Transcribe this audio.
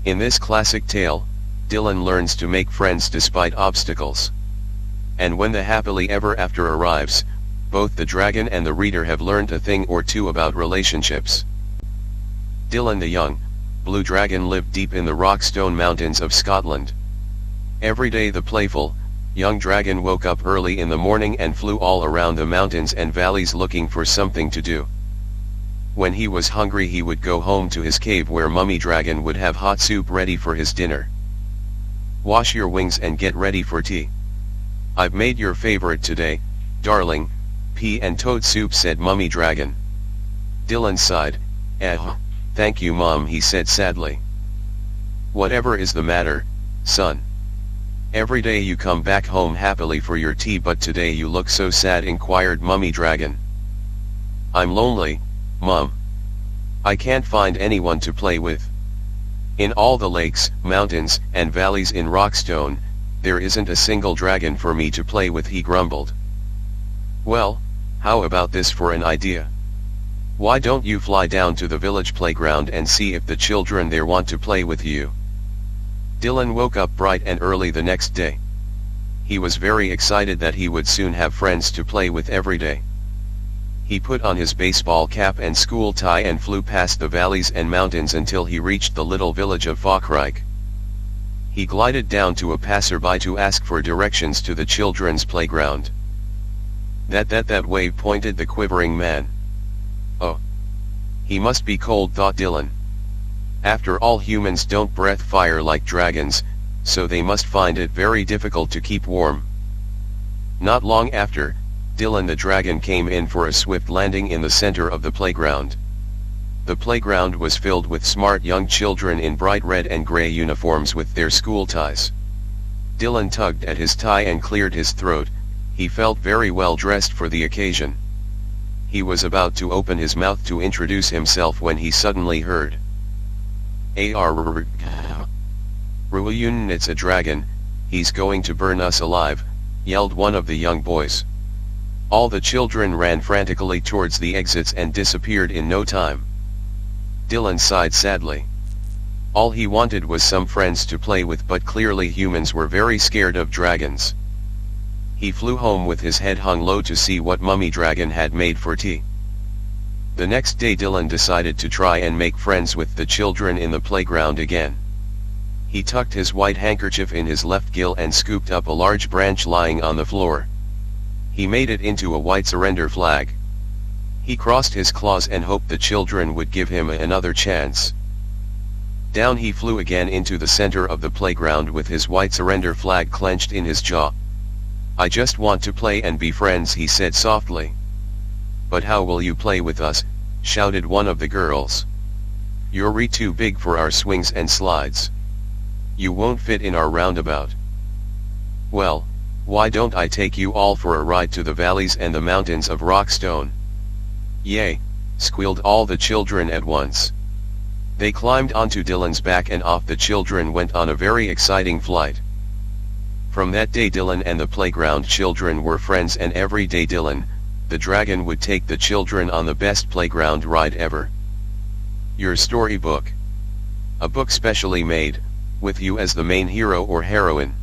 In this classic tale, Dylan learns to make friends despite obstacles. And when the happily ever after arrives, both the dragon and the reader have learned a thing or two about relationships. Dylan the young, blue dragon lived deep in the rock-stone mountains of Scotland. Every day the playful, young dragon woke up early in the morning and flew all around the mountains and valleys looking for something to do. When he was hungry he would go home to his cave where Mummy Dragon would have hot soup ready for his dinner. "Wash your wings and get ready for tea. I've made your favorite today, darling, pea and toad soup," said Mummy Dragon. Dylan sighed. Thank you Mom," he said sadly. "Whatever is the matter, son? Every day you come back home happily for your tea, but today you look so sad," inquired Mummy Dragon. "I'm lonely, Mom. I can't find anyone to play with. In all the lakes, mountains, and valleys in Rockstone, there isn't a single dragon for me to play with," he grumbled. "Well, how about this for an idea? Why don't you fly down to the village playground and see if the children there want to play with you?" Dylan woke up bright and early the next day. He was very excited that he would soon have friends to play with every day. He put on his baseball cap and school tie and flew past the valleys and mountains until he reached the little village of Falkrike. He glided down to a passerby to ask for directions to the children's playground. That way," pointed the quivering man. "Oh. He must be cold," thought Dylan. "After all, humans don't breathe fire like dragons, so they must find it very difficult to keep warm." Not long after, Dylan the dragon came in for a swift landing in the center of the playground. The playground was filled with smart young children in bright red and gray uniforms with their school ties. Dylan tugged at his tie and cleared his throat. He felt very well dressed for the occasion. He was about to open his mouth to introduce himself when he suddenly heard, "Ruiyun, it's a dragon, he's going to burn us alive," yelled one of the young boys. All the children ran frantically towards the exits and disappeared in no time. Dylan sighed sadly. All he wanted was some friends to play with, but clearly humans were very scared of dragons. He flew home with his head hung low to see what Mummy Dragon had made for tea. The next day Dylan decided to try and make friends with the children in the playground again. He tucked his white handkerchief in his left gill and scooped up a large branch lying on the floor. He made it into a white surrender flag. He crossed his claws and hoped the children would give him another chance. Down he flew again into the center of the playground with his white surrender flag clenched in his jaw. "I just want to play and be friends," he said softly. "But how will you play with us?" shouted one of the girls. "You're too big for our swings and slides. You won't fit in our roundabout." "Well, why don't I take you all for a ride to the valleys and the mountains of Rockstone?" "Yay!" squealed all the children at once. They climbed onto Dylan's back and off the children went on a very exciting flight. From that day Dylan and the playground children were friends, and every day Dylan, the dragon, would take the children on the best playground ride ever. Your storybook. A book specially made, with you as the main hero or heroine.